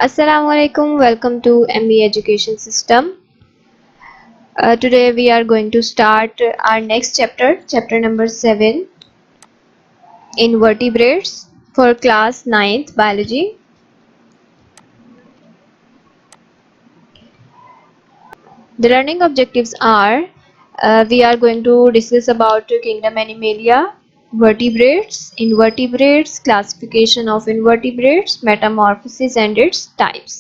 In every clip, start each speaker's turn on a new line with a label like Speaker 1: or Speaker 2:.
Speaker 1: Assalamualaikum. Welcome to ME Education System. Today we are going to start our next chapter number 7, Invertebrates, for class 9th biology. The learning objectives are we are going to discuss about kingdom Animalia, vertebrates, invertebrates, classification of invertebrates, metamorphosis and its types.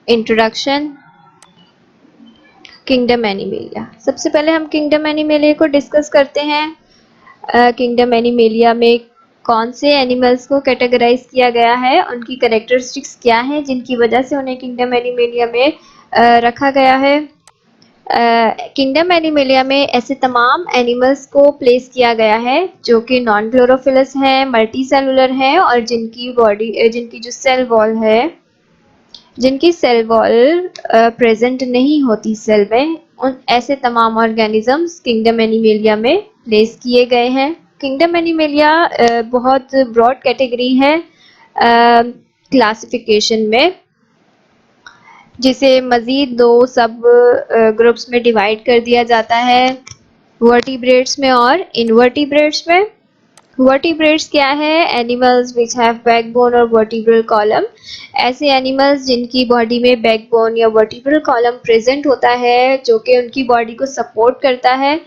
Speaker 1: Introduction. Kingdom animalia. सबसे पहले हम kingdom animalia को discuss करते हैं। Kingdom animalia में कौन से animals को कैटेगराइज किया गया है, उनकी कैरेक्टरिस्टिक्स क्या हैं जिनकी वजह से उन्हें किंगडम एनिमेलिया में रखा गया है। किंगडम एनिमेलिया में ऐसे तमाम एनिमल्स को प्लेस किया गया है जो कि नॉन क्लोरोफिलस हैं, मल्टी सेलुलर हैं और जिनकी जो सेल वॉल है, जिनकी सेल वॉल प्रेजेंट नहीं होती सेल में, उन ऐसे तमाम ऑर्गेनिजम्स किंगडम एनिमेलिया में प्लेस किए गए हैं। किंगडम एनिमेलिया बहुत ब्रॉड कैटेगरी है क्लासिफिकेशन में, जिसे मज़ीद दो सब ग्रुप्स में डिवाइड कर दिया जाता है, वर्टिब्रेट्स में और इनवर्टिब्रेट्स में। वर्टिब्रेट्स क्या है? एनिमल्स विच हैव बैकबोन और वर्टिब्रल कॉलम। ऐसे एनिमल्स जिनकी बॉडी में बैकबोन या वर्टिब्रल कॉलम प्रेजेंट होता है जो कि उनकी बॉडी को सपोर्ट करता है,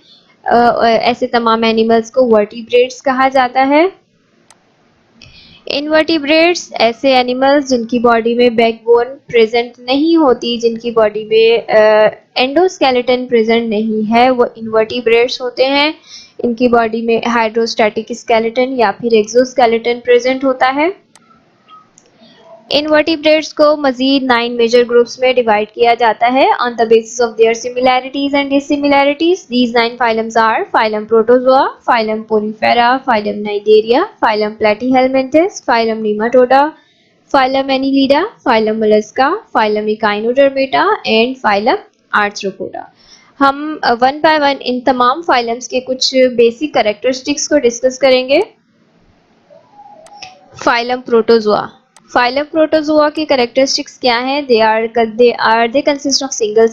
Speaker 1: ऐसे तमाम एनिमल्स को वर्टिब्रेट्स कहा जाता है। इनवर्टिब्रेट्स ऐसे एनिमल्स जिनकी बॉडी में बैकबोन प्रेजेंट नहीं होती, जिनकी बॉडी में एंडोस्केलेटन प्रेजेंट नहीं है, वो इनवर्टिब्रेट्स होते हैं। इनकी बॉडी में हाइड्रोस्टैटिक स्केलेटन या फिर एक्सोस्केलेटन प्रेजेंट होता है। इनवर्टिब्रेट्स को मजीद 9 मेजर ग्रुप्स में डिवाइड किया जाता है on the basis of their similarities and dissimilarities. These 9 phylums are phylum protozoa, phylum porifera, phylum cnidaria, phylum platyhelminthes, phylum nematoda, phylum annelida, phylum mollusca, phylum echinodermata and phylum arthropoda. हम one by one इन तमाम phylums के कुछ basic characteristics को discuss करेंगे। Phylum protozoa. Phylum protozoa की characteristics क्या है? They consist of single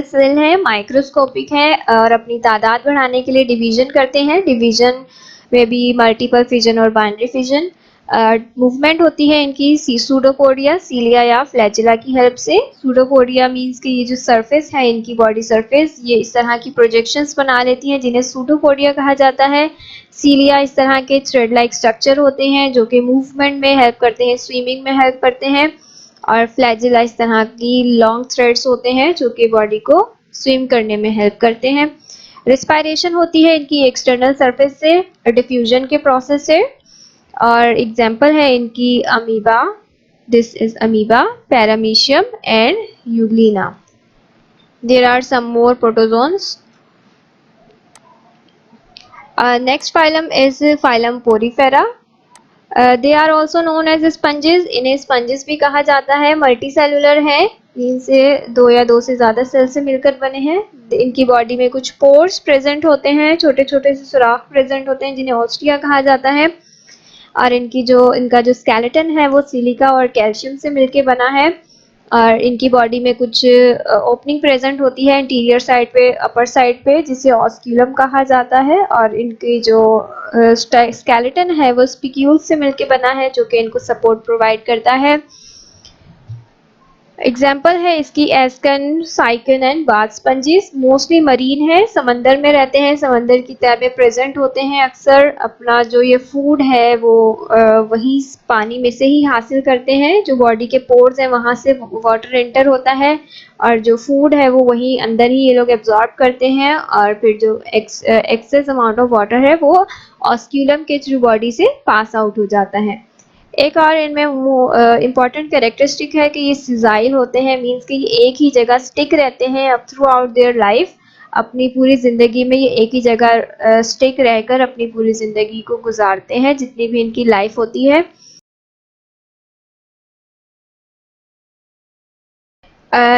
Speaker 1: cell है, माइक्रोस्कोपिक है और अपनी तादाद बढ़ाने के लिए डिवीजन करते हैं। डिवीजन में भी मल्टीपल फिजन और बाइनरी फिजन। मूवमेंट होती है इनकी सूडोपोडिया, सीलिया या फ्लैजिला की हेल्प से। सूडोपोडिया मींस कि ये जो सरफेस है इनकी बॉडी सरफेस, ये इस तरह की प्रोजेक्शंस बना लेती हैं जिन्हें सूडोपोडिया कहा जाता है। सीलिया इस तरह के थ्रेड लाइक स्ट्रक्चर होते हैं जो कि मूवमेंट में हेल्प करते हैं, स्विमिंग में हेल्प करते हैं। और फ्लैजिला इस तरह की लॉन्ग थ्रेड्स होते हैं जो कि बॉडी को स्विम करने में हेल्प करते हैं। रिस्पायरेशन होती है इनकी एक्सटर्नल सरफेस से, डिफ्यूजन के प्रोसेस से। और एग्जाम्पल है इनकी amoeba, this is amoeba, paramecium and euglena. There are some more protozoans. Next phylum is phylum Porifera. They are also known as sponges. इन्हें sponges भी कहा जाता है। मल्टीसेलुलर है, इनसे दो या दो से ज़्यादा सेल से मिलकर बने हैं। इनकी बॉडी में कुछ पोर्स प्रेजेंट होते हैं, छोटे छोटे से सुराख प्रेजेंट होते हैं जिन्हें ऑस्टिया कहा जाता है। और इनका जो स्केलेटन है वो सिलिका और कैल्शियम से मिलके बना है। और इनकी बॉडी में कुछ ओपनिंग प्रेजेंट होती है इंटीरियर साइड पे, अपर साइड पे, जिसे ऑस्क्यूलम कहा जाता है। और इनकी जो स्केलेटन है वो स्पिक्यूल से मिलके बना है जो कि इनको सपोर्ट प्रोवाइड करता है। एग्जाम्पल है इसकी ascon, sycon and bath sponges. Mostly marine है, समंदर में रहते हैं, समंदर की तह में प्रेजेंट होते हैं अक्सर। अपना जो ये फूड है वो वही पानी में से ही हासिल करते हैं। जो बॉडी के पोर्स हैं वहाँ से वाटर एंटर होता है और जो फूड है वो वही अंदर ही ये लोग एब्जॉर्ब करते हैं। और फिर जो एक्सेस अमाउंट ऑफ वाटर है वो ऑस्क्यूलम के थ्रू बॉडी से पास आउट हो जाता है। एक और इनमें इम्पॉर्टेंट कैरेक्टरिस्टिक है कि ये सिजाइल होते हैं, मींस कि ये एक ही जगह स्टिक रहते हैं अब थ्रू आउट देयर लाइफ। अपनी पूरी ज़िंदगी में ये एक ही जगह स्टिक रहकर अपनी पूरी ज़िंदगी को गुजारते हैं जितनी भी इनकी लाइफ होती है।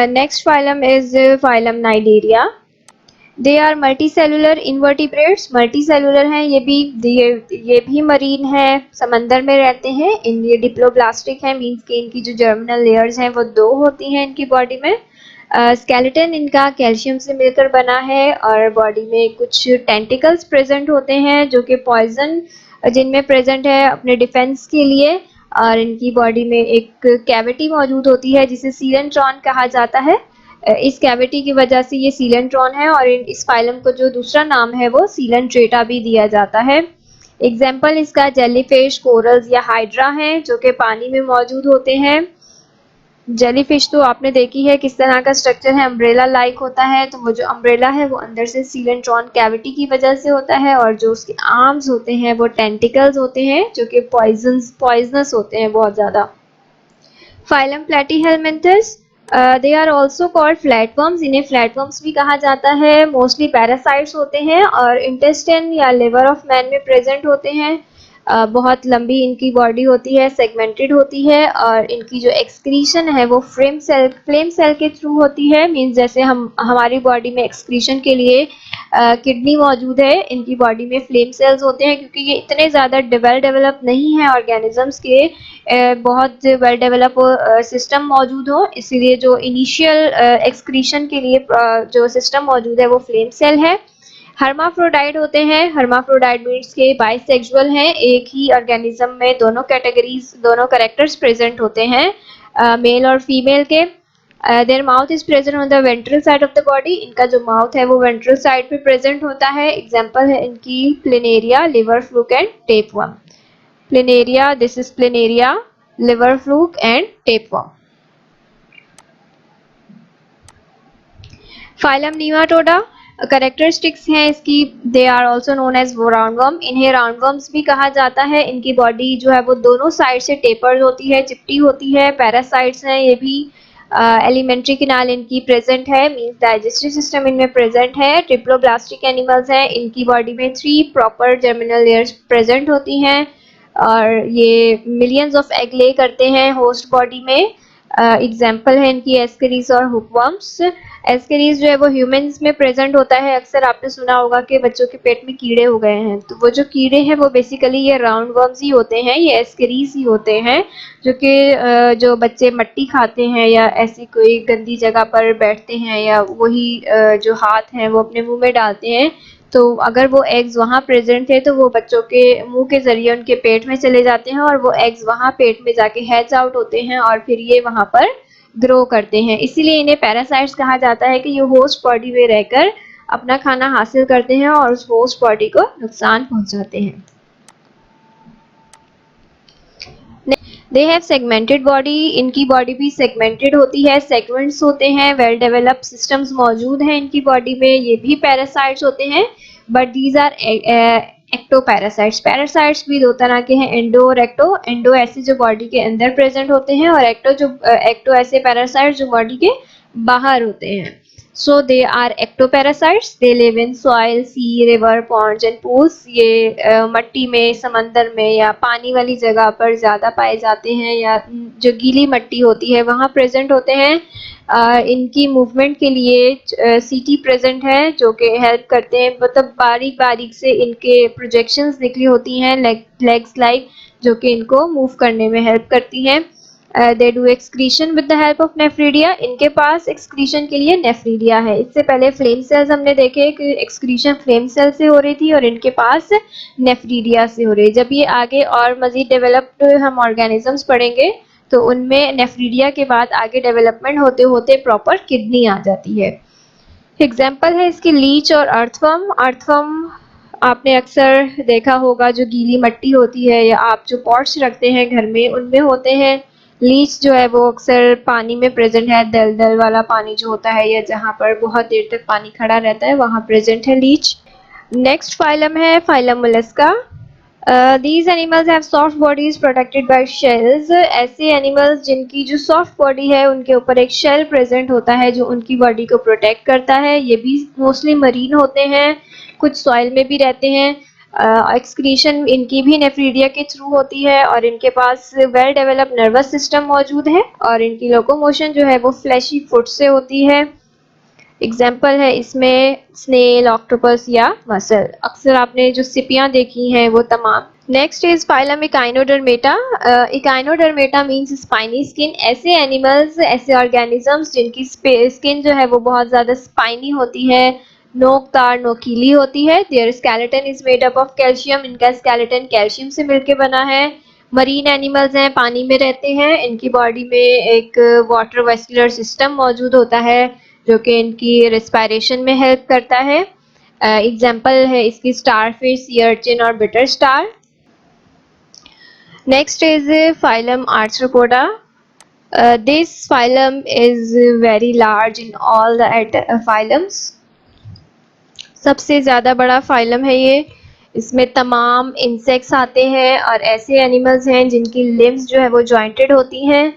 Speaker 1: Next phylum is phylum cnidaria. They are multicellular invertebrates, multicellular हैं ये भी मरीन है, समंदर में रहते हैं। ये डिप्लोब्लास्टिक है, मींस कि इनकी जो जर्मिनल लेयर्स हैं वो 2 होती हैं इनकी बॉडी में। स्केलेटन इनका कैल्शियम से मिलकर बना है और बॉडी में कुछ टेंटिकल्स प्रेजेंट होते हैं जो कि पॉइजन जिनमें प्रेजेंट है अपने डिफेंस के लिए। और इनकी बॉडी में एक कैविटी मौजूद होती है जिसे सीलेंट्रॉन कहा जाता है। इस कैविटी की वजह से ये सीलेंट्रॉन है और इस फाइलम को जो दूसरा नाम है वो सीलेंट्रेटा भी दिया जाता है। एग्जाम्पल इसका जेलीफिश, कोरल्स या हाइड्रा हैं जो कि पानी में मौजूद होते हैं। जेलीफिश तो आपने देखी है किस तरह का स्ट्रक्चर है, अम्ब्रेला लाइक होता है। तो वो जो अम्ब्रेला है वो अंदर से सीलेंट्रॉन कैविटी की वजह से होता है और जो उसके आर्म्स होते हैं वो टेंटिकल्स होते हैं जो कि पॉइजनस होते हैं बहुत ज़्यादा। Phylum platyhelminthes, they are also called flatworms, इन्हें फ्लैटवर्म्स भी कहा जाता है। मोस्टली पैरासाइट्स होते हैं और इंटेस्टाइन या लिवर ऑफ मैन में प्रेजेंट होते हैं। बहुत लंबी इनकी बॉडी होती है, सेगमेंटेड होती है और इनकी जो एक्सक्रीशन है वो फ्लेम सेल के थ्रू होती है। मींस जैसे हमारी बॉडी में एक्सक्रीशन के लिए किडनी मौजूद है, इनकी बॉडी में फ्लेम सेल्स होते हैं क्योंकि ये इतने ज़्यादा डेवलप नहीं है ऑर्गेनिजम्स के बहुत वेल डेवलप सिस्टम मौजूद हो, इसीलिए जो इनिशियल एक्सक्रीशन के लिए जो सिस्टम मौजूद है वो फ्लेम सेल है। हर्माफ्रोडाइट होते हैं, हर्माफ्रोडाइट मीन्स के बाइसेक्सुअल हैं, एक ही ऑर्गेनिज्म में दोनों कैटेगरीज दोनों कैरेक्टर्स प्रेजेंट होते हैं मेल और फीमेल के। Their mouth is present on the ventral side of the body, इनका जो माउथ है वो वेंट्रल साइड पे प्रेजेंट होता है। एग्जांपल है इनकी planaria, liver fluke and tapeworm. Planaria, this is planaria, liver fluke and tapeworm. Phylum nematoda, characteristics हैं इसकी, they are also known as roundworm, इन्हें राउंडवर्म्स भी कहा जाता है। इनकी बॉडी जो है वो दोनों साइड से टेपर्ड होती है, चिपटी होती है। पैरासाइट्स हैं ये भी, एलिमेंट्री किनाल इनकी प्रेजेंट है, मींस डाइजेस्टिव सिस्टम इनमें प्रेजेंट है। ट्रिप्लोब्लास्टिक एनिमल्स हैं, इनकी बॉडी में 3 प्रॉपर जर्मिनल लेयर्स प्रेजेंट होती हैं और ये मिलियंस ऑफ एग ले करते हैं होस्ट बॉडी में। एग्जाम्पल है इनकी एस्केरीज और हुकवर्म्स। एस्केरीज जो है वो ह्यूमंस में प्रेजेंट होता है, अक्सर आपने सुना होगा कि बच्चों के पेट में कीड़े हो गए हैं, तो वो जो कीड़े हैं वो बेसिकली ये राउंड वर्म्स ही होते हैं, ये एस्केरीज ही होते हैं जो कि जो बच्चे मट्टी खाते हैं या ऐसी कोई गंदी जगह पर बैठते हैं या वही जो हाथ हैं वो अपने मुंह में डालते हैं, तो अगर वो एग्स वहाँ प्रेजेंट थे तो वो बच्चों के मुंह के जरिए उनके पेट में चले जाते हैं और वो एग्स वहाँ पेट में जाके हैच आउट होते हैं और फिर ये वहाँ पर ग्रो करते हैं। इसीलिए इन्हें पैरासाइट्स कहा जाता है कि ये होस्ट बॉडी में रहकर अपना खाना हासिल करते हैं और उस होस्ट बॉडी को नुकसान पहुंचाते हैं। दे हैव सेगमेंटेड बॉडी, इनकी बॉडी भी सेगमेंटेड होती है, सेगमेंट्स होते हैं, वेल डेवलप्ड सिस्टम्स मौजूद हैं इनकी बॉडी में। ये भी पैरासाइट्स होते हैं but these are ectoparasites. Parasites भी 2 तरह के हैं, एंडो और एक्टो। एंडो ऐसे जो बॉडी के अंदर प्रेजेंट होते हैं और एक्टो ऐसे पैरासाइट्स जो बॉडी के बाहर होते हैं। So they are ectoparasites. They live in soil, sea, river, ponds and pools. ये मट्टी में, समंदर में या पानी वाली जगह पर ज़्यादा पाए जाते हैं या जो गीली मट्टी होती है वहाँ प्रेजेंट होते हैं। इनकी मूवमेंट के लिए सीटी प्रेजेंट है जो कि हेल्प करते हैं, मतलब बारीक बारीक से इनके प्रोजेक्शंस निकली होती हैं लेग्स लाइक, जो कि इनको मूव करने में हेल्प करती हैं। They do excretion with the help of nephridia, इनके पास एक्सक्रीशन के लिए नेफ्रीडिया है। इससे पहले फ्लेम सेल्स हमने देखे कि एक्सक्रीशन फ्लेम सेल से हो रही थी और इनके पास नेफ्रीडिया से हो रही है। जब ये आगे और मजीद डेवलप्ड हम ऑर्गेनिजम्स पढ़ेंगे तो उनमें नेफ्रीडिया के बाद आगे डेवलपमेंट होते होते प्रॉपर किडनी आ जाती है। एग्जाम्पल है इसकी लीच और अर्थवर्म। अर्थवर्म आपने अक्सर देखा होगा, जो गीली मट्टी होती है या आप जो पॉट्स रखते हैं घर में उनमें होते हैं। लीच जो है वो अक्सर पानी में प्रेजेंट है, दलदल वाला पानी जो होता है या जहाँ पर बहुत देर तक पानी खड़ा रहता है वहाँ प्रेजेंट है लीच। नेक्स्ट फाइलम है phylum Mollusca. These animals have soft bodies protected by shells. ऐसे एनिमल्स जिनकी जो सॉफ्ट बॉडी है उनके ऊपर एक शेल प्रेजेंट होता है जो उनकी बॉडी को प्रोटेक्ट करता है। ये भी मोस्टली मरीन होते हैं, कुछ सॉइल में भी रहते हैं। एक्सक्रीशन इनकी भी नेफ्रीडिया के थ्रू होती है और इनके पास वेल डेवलप्ड नर्वस सिस्टम मौजूद है और इनकी लोकोमोशन जो है वो फ्लैशी फुट से होती है। एग्जाम्पल है इसमें स्नेल, ऑक्टोपस या मसल। अक्सर आपने जो सिपियां देखी हैं वो तमाम। Next is phylum echinodermata. Echinodermata means spiny skin. ऐसे एनिमल्स, ऐसे ऑर्गेनिजम्स जिनकी स्किन जो है वो बहुत ज्यादा स्पाइनी होती है, नोकदार, नोकीली होती है। Their skeleton is made up of calcium. इनका स्केलेटन कैल्शियम से मिलकर बना है। मरीन एनिमल्स हैं, पानी में रहते हैं। इनकी बॉडी में एक वाटर वेस्कुलर सिस्टम मौजूद होता है जो कि इनकी रेस्पिरेशन में हेल्प करता है। एग्जाम्पल है इसकी स्टारफिश, सी अर्चिन और bitter star. Next is phylum arthropoda. This phylum is very large in all the phylums. सबसे ज़्यादा बड़ा फाइलम है ये। इसमें तमाम इंसेक्ट्स आते हैं और ऐसे एनिमल्स हैं जिनकी लिम्स जो है वो जॉइंटेड होती हैं।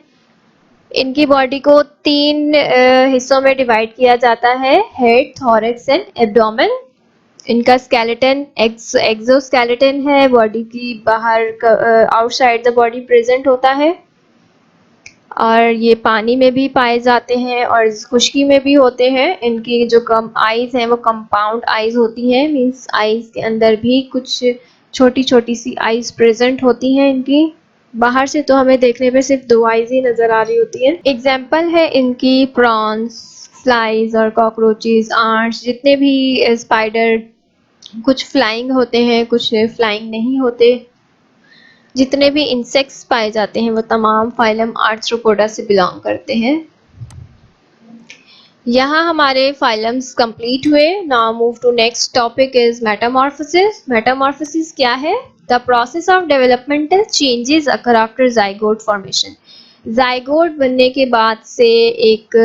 Speaker 1: इनकी बॉडी को 3 हिस्सों में डिवाइड किया जाता है, हेड, थॉरैक्स एंड एब्डोमेन। इनका स्केलेटन एक्सोस्केलेटन है, बॉडी की बाहर आउटसाइड द बॉडी प्रेजेंट होता है। और ये पानी में भी पाए जाते हैं और खुश्की में भी होते हैं। इनकी जो आईज हैं वो कंपाउंड आईज होती हैं, मींस आईज के अंदर भी कुछ छोटी छोटी सी आईज प्रेजेंट होती हैं इनकी। बाहर से तो हमें देखने पे सिर्फ 2 आईज ही नजर आ रही होती हैं। एग्जाम्पल है इनकी प्रॉन्स, फ्लाइज और कॉकरोचेस, आंट्स, जितने भी स्पाइडर, कुछ फ्लाइंग होते हैं, कुछ फ्लाइंग नहीं होते। जितने भी इंसेक्ट्स पाए जाते हैं वो तमाम फाइलम आर्थ्रोपोडा से बिलोंग करते हैं। यहाँ हमारे फाइलम्स कंप्लीट हुए। Now move to next topic is metamorphosis. Metamorphosis क्या है? The process of developmental changes occur after zygote formation. Zygote बनने के बाद से एक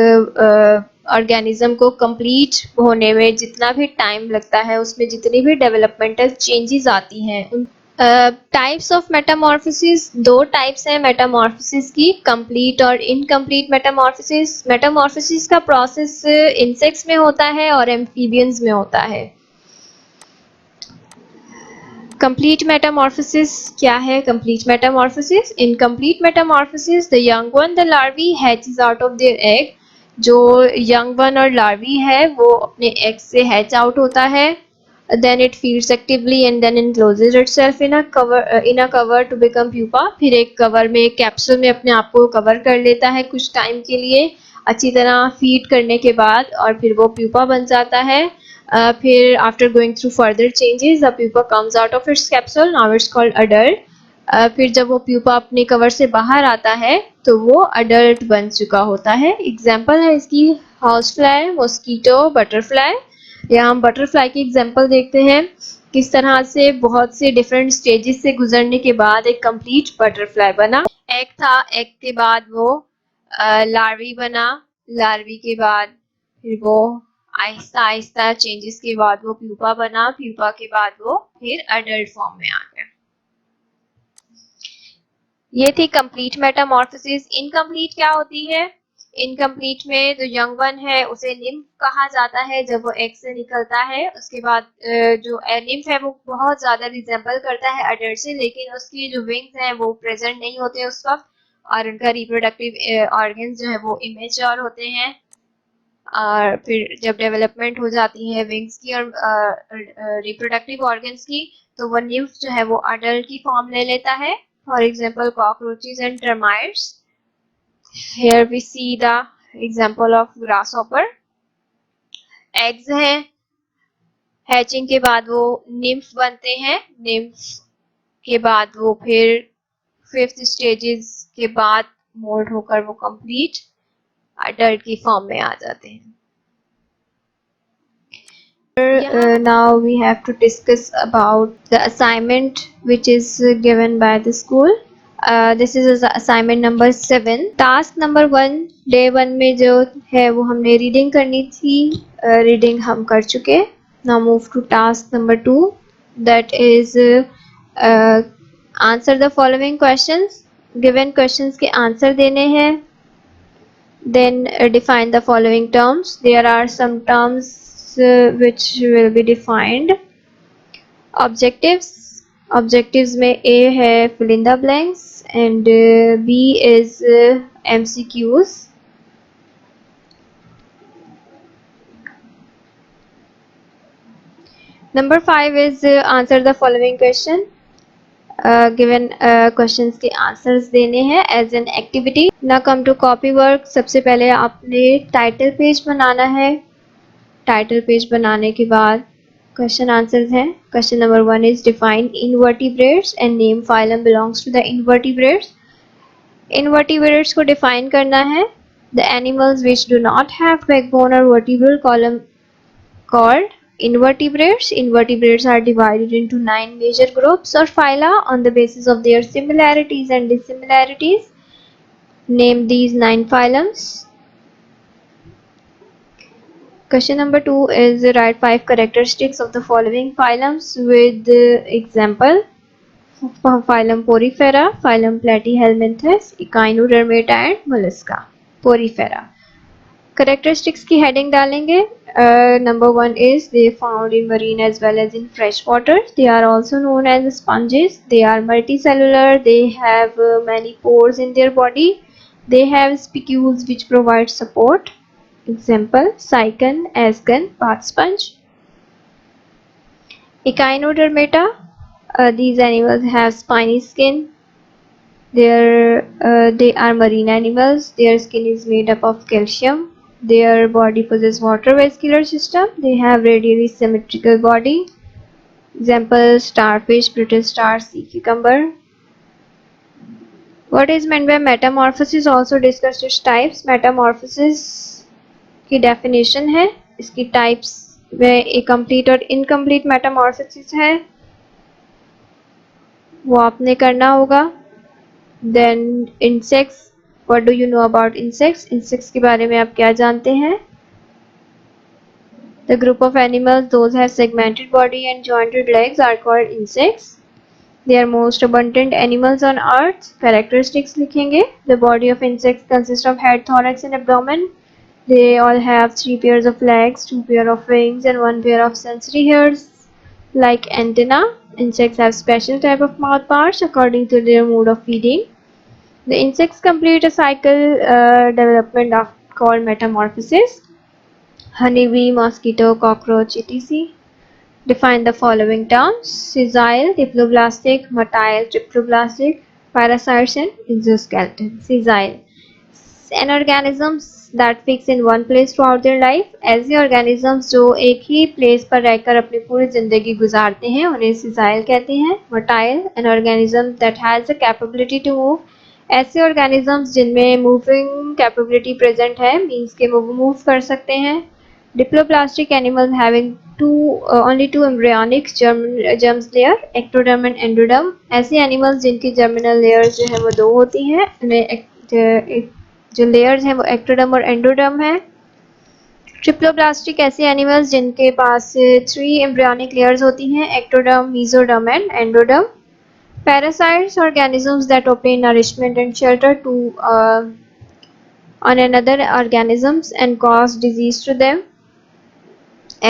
Speaker 1: ऑर्गेनिज्म को कंप्लीट होने में जितना भी टाइम लगता है, उसमें जितनी भी डेवलपमेंटल चेंजेस आती हैं, उन टाइप्स ऑफ मेटामॉर्फोसिस, 2 टाइप्स हैं मेटामॉर्फोसिस की, कंप्लीट और इनकम्प्लीट मेटामॉर्फोसिस। मेटामॉर्फोसिस का प्रोसेस इंसेक्ट्स में होता है और एम्फीबियंस में होता है। कंप्लीट मेटामॉर्फोसिस क्या है? Complete Metamorphosis, incomplete Metamorphosis, the young one, the larvae hatches out of their egg. जो यंग वन और लार्वी है वो अपने एग से हैच आउट होता है। Then it feeds actively and then encloses itself in a cover to become pupa. फिर एक कवर में, एक कैप्सूल में अपने आप को कवर कर लेता है कुछ टाइम के लिए अच्छी तरह फीड करने के बाद, और फिर वो प्यूपा बन जाता है। फिर after going through further changes the pupa comes out of its capsule, now it's called adult. फिर जब वो प्यूपा अपने कवर से बाहर आता है तो वो अडल्ट बन चुका होता है। एग्जाम्पल है इसकी हाउस फ्लाई, मॉस्किटो, बटरफ्लाई। यहाँ हम बटरफ्लाई की एग्जाम्पल देखते हैं, किस तरह से बहुत से डिफरेंट स्टेजेस से गुजरने के बाद एक कंप्लीट बटरफ्लाई बना। एग था, एग के बाद वो लार्वी बना, लार्वी के बाद फिर वो आहिस्ता आहिस्ता चेंजेस के बाद वो प्यूपा बना, प्यूपा के बाद वो फिर अडल्ट फॉर्म में आ गया। ये थी कंप्लीट मेटामॉर्फोसिस। इनकम्प्लीट क्या होती है? इनकम्प्लीट में जो यंग वन है उसे निम्फ कहा जाता है। जब वो एग से निकलता है उसके बाद जो निम्फ है वो बहुत ज्यादा रिजेंबल करता है अडल्ट से, लेकिन उसकी जो विंग्स हैं वो प्रेजेंट नहीं होते उस वक्त, और उनका रिप्रोडक्टिव ऑर्गन्स जो है वो इमेच्योर होते हैं। और फिर जब डेवलपमेंट हो जाती है विंग्स की और रिप्रोडक्टिव ऑर्गन्स की, तो वो निम्फ जो है वो अडल्ट की फॉर्म ले लेता है। For example cockroaches and termites. Here we see the example of grasshopper. Eggs हैं, हैचिंग के बाद वो निम्फ बनते हैं, निम्फ के बाद वो फिर 5th स्टेजेस के बाद मोल्ड होकर वो कंप्लीट अडल्ट की फॉर्म में आ जाते हैं। Now we have to discuss about the assignment which is given by the school. This is assignment number 7. Task number 1, day 1 में जो है वो हमने रीडिंग करनी थी, रीडिंग हम कर चुके। Now move to task number 2, that is answer the following questions. Given questions के आंसर देने हैं। Then define the following terms. There are some terms which will be defined. Objectives में A है fill in the blanks and B is MCQs. Number 5 is answer the following question. Given questions के answers देने हैं as an activity. ना come to copy work. सबसे पहले आपने title page बनाना है. टाइटल पेज बनाने के बाद क्वेश्चन आंसर्स हैं. Question number 1 is define invertebrates and name phylum belongs to the invertebrates. Invertebrates को डिफाइन करना है. The animals which do not have backbone और vertebral column called invertebrates. Invertebrates are divided into 9 major groups or phyla on the basis of their similarities and dissimilarities. Name these 9 phylums. Question number 2 is write 5 characteristics of the following phylums with example. Phylum Porifera, phylum Platyhelminthes, Echinodermata and Mollusca. Porifera. Characteristics की heading डालेंगे. Number 1 is they found in marine as well as in fresh water. They are also known as sponges. They are multicellular. They have many pores in their body. They have spicules which provide support. Example: Cycon, Ascan, bath sponge. Echinodermata. These animals have spiny skin. They are marine animals. Their skin is made up of calcium. Their body possesses water vascular system. They have radially symmetrical body. Example: starfish, brittle star, sea cucumber. What is meant by metamorphosis? Also discussed its types. Metamorphosis की definition है. इसकी types में एक complete और incomplete metamorphosis है, वो आपने करना होगा. Then insects. What do you know about insects? Insects के बारे में आप क्या जानते हैं? The group of animals those have segmented body and jointed legs are called insects. They are most abundant animals on earth. Characteristics लिखेंगे. The body of insects consists of head, thorax and abdomen. They all have 3 pairs of legs, 2 pairs of wings and 1 pair of sensory hairs like antenna. Insects have special type of mouth parts according to their mode of feeding. The insects complete a cycle development called metamorphosis. Honeybee, mosquito, cockroach, etc. Define the following terms: sessile, diploblastic, motile, triploblastic, parasites and exoskeleton. Sessile, an organisms that fix in one place throughout their life. ऐसे organisms जो एक ही place पर रहकर अपनी पूरी जिंदगी गुजारते हैं उन्हें sessile कहते हैं. Motile, an organism that has the capability to move. ऐसे organisms जिनमें moving capability present है, means के वो move कर सकते हैं. Diploblastic animals having only two embryonic germs layer, ectoderm and endoderm. ऐसे animals जिनकी germinal layers जो है वो 2 होती हैं, उन्हें जो layers हैं वो ectoderm और endoderm है. Triploblastic ऐसे animals जिनके पास 3 embryonic layers होती हैं, ectoderm, mesoderm and endoderm. Parasites, organisms that obtain nourishment and shelter to on another organisms and cause disease to them.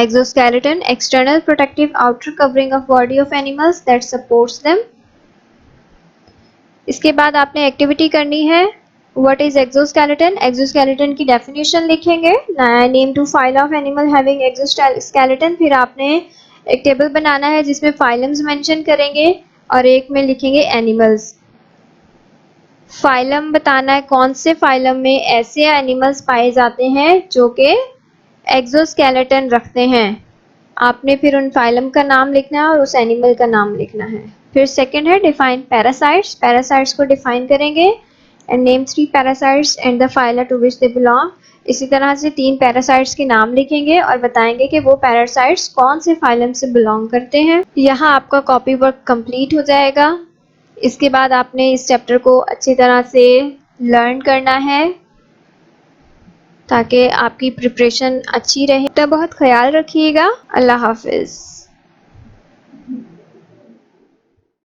Speaker 1: Exoskeleton, external protective outer covering of body of animals that supports them. इसके बाद आपने activity करनी है. What is exoskeleton? Exoskeleton की definition लिखेंगे. Name 2 phyla of animal having exoskeleton. फिर आपने एक टेबल बनाना है जिसमें phylums मेंशन करेंगे और एक में लिखेंगे एनिमल्स. फाइलम बताना है कौन से फाइलम में ऐसे एनिमल्स पाए जाते हैं जो कि एक्सोस्केलेटन रखते हैं. आपने फिर उन फाइलम का नाम लिखना है और उस एनिमल का नाम लिखना है. फिर सेकंड है डिफाइन पैरासाइट्स. पैरासाइट्स को डिफाइन करेंगे and name 3 parasites and the phyla to which they belong. इसी तरह से 3 पैरासाइट्स के नाम लिखेंगे और बताएंगे कि वो पैरासाइट्स कौन से फाइलम से बिलोंग करते हैं. यहाँ आपका कॉपी वर्क कंप्लीट हो जाएगा. इसके बाद आपने इस चैप्टर को अच्छी तरह से लर्न करना है ताकि आपकी प्रिपरेशन अच्छी रहे. तो बहुत ख्याल रखिएगा. अल्लाह हाफिज.